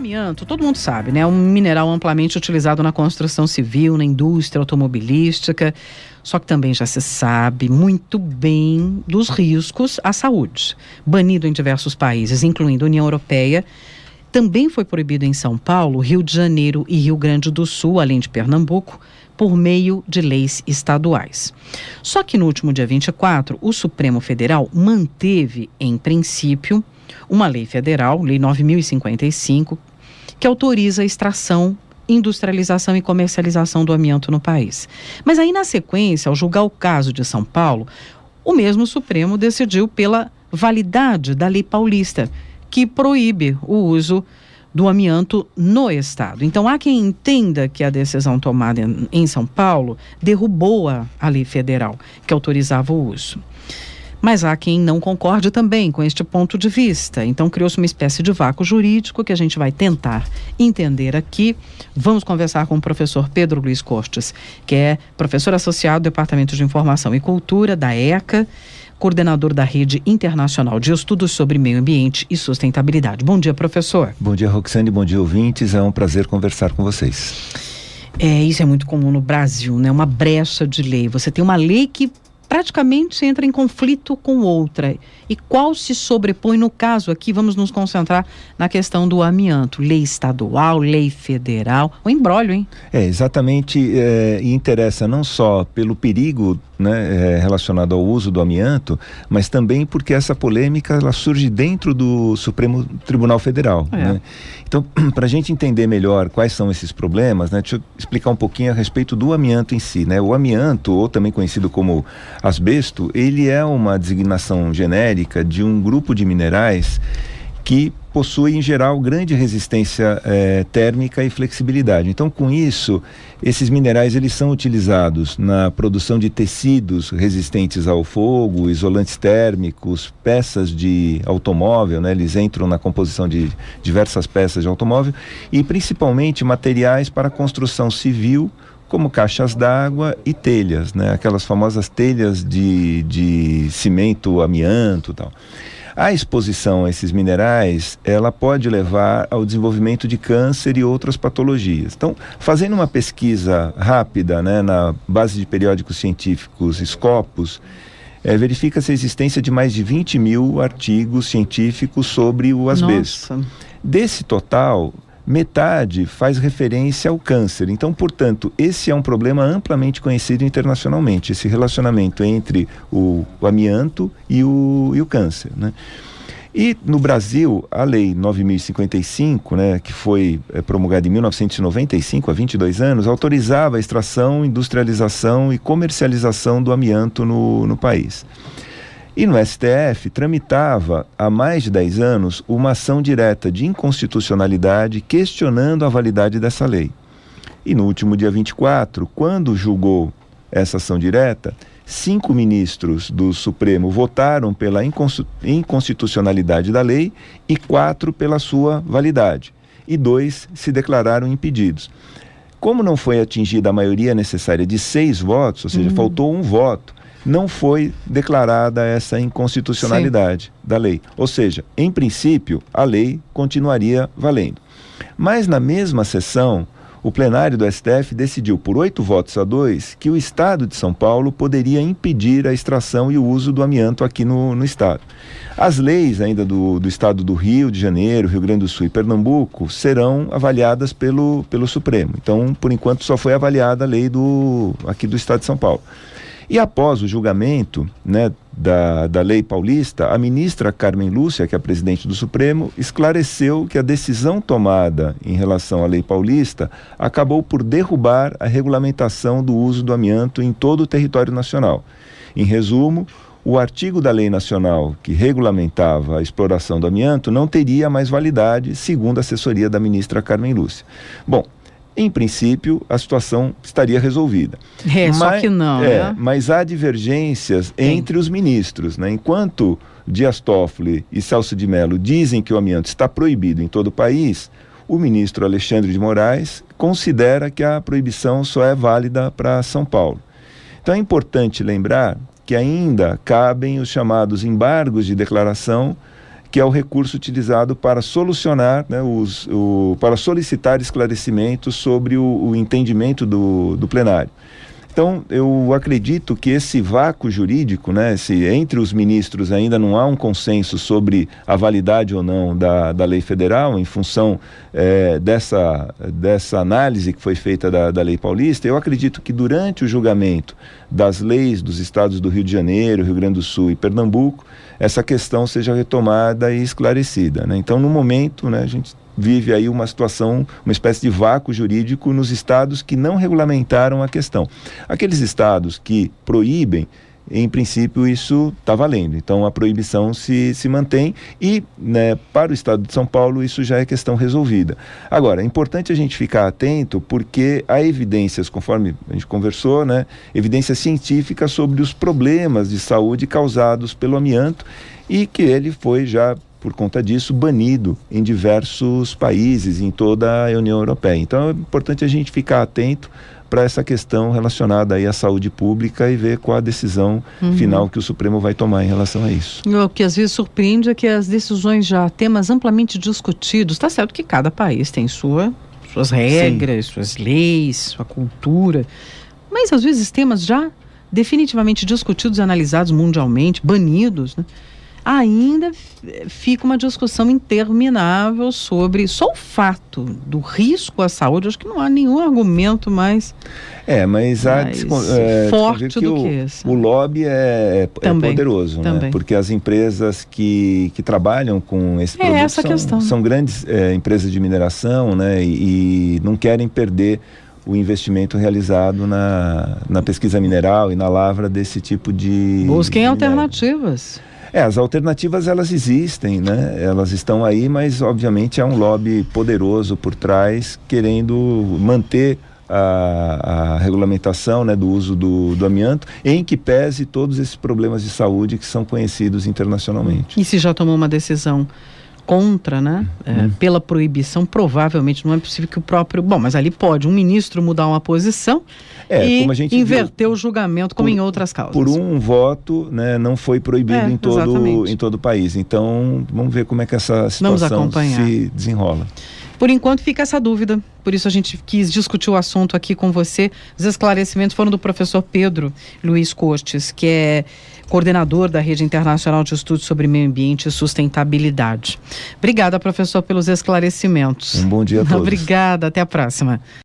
amianto, todo mundo sabe, né? É um mineral amplamente utilizado na construção civil, na indústria automobilística. Só que também já se sabe muito bem dos riscos à saúde. Banido em diversos países, incluindo a União Europeia. Também foi proibido em São Paulo, Rio de Janeiro e Rio Grande do Sul, além de Pernambuco, por meio de leis estaduais. Só que no último dia 24, o Supremo Federal manteve, em princípio, uma lei federal, Lei 9.055, que autoriza a extração, industrialização e comercialização do amianto no país. Mas aí, na sequência, ao julgar o caso de São Paulo, o mesmo Supremo decidiu pela validade da Lei Paulista, que proíbe o uso do amianto no estado. Então, há quem entenda que a decisão tomada em São Paulo derrubou a lei federal, que autorizava o uso. Mas há quem não concorde também com este ponto de vista. Então criou-se uma espécie de vácuo jurídico que a gente vai tentar entender aqui. Vamos conversar com o professor Pedro Luiz Cortes, que é professor associado do Departamento de Informação e Cultura da ECA, coordenador da Rede Internacional de Estudos sobre Meio Ambiente e Sustentabilidade. Bom dia, professor. Bom dia, Roxane. Bom dia, ouvintes. É um prazer conversar com vocês. Isso é muito comum no Brasil, né? Uma brecha de lei. Você tem uma lei que praticamente entra em conflito com outra. E qual se sobrepõe no caso aqui? Vamos nos concentrar na questão do amianto. Lei estadual, lei federal. Um imbróglio, hein? Exatamente. E interessa não só pelo perigo, né, relacionado ao uso do amianto, mas também porque essa polêmica ela surge dentro do Supremo Tribunal Federal. Né? Então, para a gente entender melhor quais são esses problemas, né, deixa eu explicar um pouquinho a respeito do amianto em si. Né? O amianto, ou também conhecido como asbesto, ele é uma designação genérica de um grupo de minerais que possui, em geral, grande resistência térmica e flexibilidade. Então, com isso, esses minerais eles são utilizados na produção de tecidos resistentes ao fogo, isolantes térmicos, peças de automóvel, né? Eles entram na composição de diversas peças de automóvel e, principalmente, materiais para construção civil, como caixas d'água e telhas, né? Aquelas famosas telhas de cimento, amianto e tal. A exposição a esses minerais, ela pode levar ao desenvolvimento de câncer e outras patologias. Então, fazendo uma pesquisa rápida, né, na base de periódicos científicos Scopus, verifica-se a existência de mais de 20 mil artigos científicos sobre o asbesto. Nossa. Desse total, metade faz referência ao câncer. Então, portanto, esse é um problema amplamente conhecido internacionalmente, esse relacionamento entre o amianto e o câncer, né? E no Brasil, a Lei 9.055, né, que foi promulgada em 1995, há 22 anos, autorizava a extração, industrialização e comercialização do amianto no país. E no STF tramitava há mais de 10 anos uma ação direta de inconstitucionalidade questionando a validade dessa lei. E no último dia 24, quando julgou essa ação direta, 5 ministros do Supremo votaram pela inconstitucionalidade da lei e 4 pela sua validade. E 2 se declararam impedidos. Como não foi atingida a maioria necessária de 6 votos, ou seja, faltou um voto, não foi declarada essa inconstitucionalidade da lei. Ou seja, em princípio, a lei continuaria valendo. Mas na mesma sessão, o plenário do STF decidiu por 8-2 que o Estado de São Paulo poderia impedir a extração e o uso do amianto aqui no Estado. As leis ainda do Estado do Rio de Janeiro, Rio Grande do Sul e Pernambuco serão avaliadas pelo Supremo. Então, por enquanto, só foi avaliada a lei aqui do Estado de São Paulo. E após o julgamento, né, da Lei Paulista, a ministra Carmen Lúcia, que é a presidente do Supremo, esclareceu que a decisão tomada em relação à Lei Paulista acabou por derrubar a regulamentação do uso do amianto em todo o território nacional. Em resumo, o artigo da Lei Nacional que regulamentava a exploração do amianto não teria mais validade, segundo a assessoria da ministra Carmen Lúcia. Bom, em princípio, a situação estaria resolvida. Só que não, né? Mas há divergências entre os ministros, né? Enquanto Dias Toffoli e Celso de Mello dizem que o amianto está proibido em todo o país, o ministro Alexandre de Moraes considera que a proibição só é válida para São Paulo. Então é importante lembrar que ainda cabem os chamados embargos de declaração, que é o recurso utilizado para solucionar, né, para solicitar esclarecimentos sobre o entendimento do plenário. Então, eu acredito que esse vácuo jurídico, né, se entre os ministros ainda não há um consenso sobre a validade ou não da lei federal, em função dessa análise que foi feita da lei paulista, eu acredito que durante o julgamento das leis dos estados do Rio de Janeiro, Rio Grande do Sul e Pernambuco, essa questão seja retomada e esclarecida, né? Então, no momento, né, a gente vive aí uma situação, uma espécie de vácuo jurídico nos estados que não regulamentaram a questão. Aqueles estados que proíbem, em princípio, isso está valendo. Então, a proibição se mantém e, né, para o estado de São Paulo, isso já é questão resolvida. Agora, é importante a gente ficar atento porque há evidências, conforme a gente conversou, né, evidências científicas sobre os problemas de saúde causados pelo amianto e que ele foi já, por conta disso, banido em diversos países, em toda a União Europeia. Então, é importante a gente ficar atento para essa questão relacionada aí à saúde pública e ver qual a decisão final que o Supremo vai tomar em relação a isso. O que às vezes surpreende é que as decisões já, temas amplamente discutidos, está certo que cada país tem suas regras, sim, suas leis, sua cultura, mas às vezes temas já definitivamente discutidos e analisados mundialmente, banidos, né? Ainda fica uma discussão interminável sobre só o fato do risco à saúde. Acho que não há nenhum argumento mais forte do que esse. O lobby é poderoso, né? Porque as empresas que trabalham com esse produto são grandes empresas de mineração, né? E não querem perder o investimento realizado na pesquisa mineral e na lavra desse tipo de... Busquem alternativas. As alternativas, elas existem, né? Elas estão aí, mas obviamente há um lobby poderoso por trás querendo manter a regulamentação, né, do uso do amianto, em que pese todos esses problemas de saúde que são conhecidos internacionalmente. E se já tomou uma decisão contra, né, pela proibição, provavelmente não é possível que o próprio... Bom, mas ali pode um ministro mudar uma posição e como a gente inverter o julgamento, como em outras causas. Por um voto, né, não foi proibido em todo o país. Então, vamos ver como é que essa situação se desenrola. Por enquanto fica essa dúvida, por isso a gente quis discutir o assunto aqui com você. Os esclarecimentos foram do professor Pedro Luiz Cortes, que é coordenador da Rede Internacional de Estudos sobre Meio Ambiente e Sustentabilidade. Obrigada, professor, pelos esclarecimentos. Um bom dia a todos. Obrigada, até a próxima.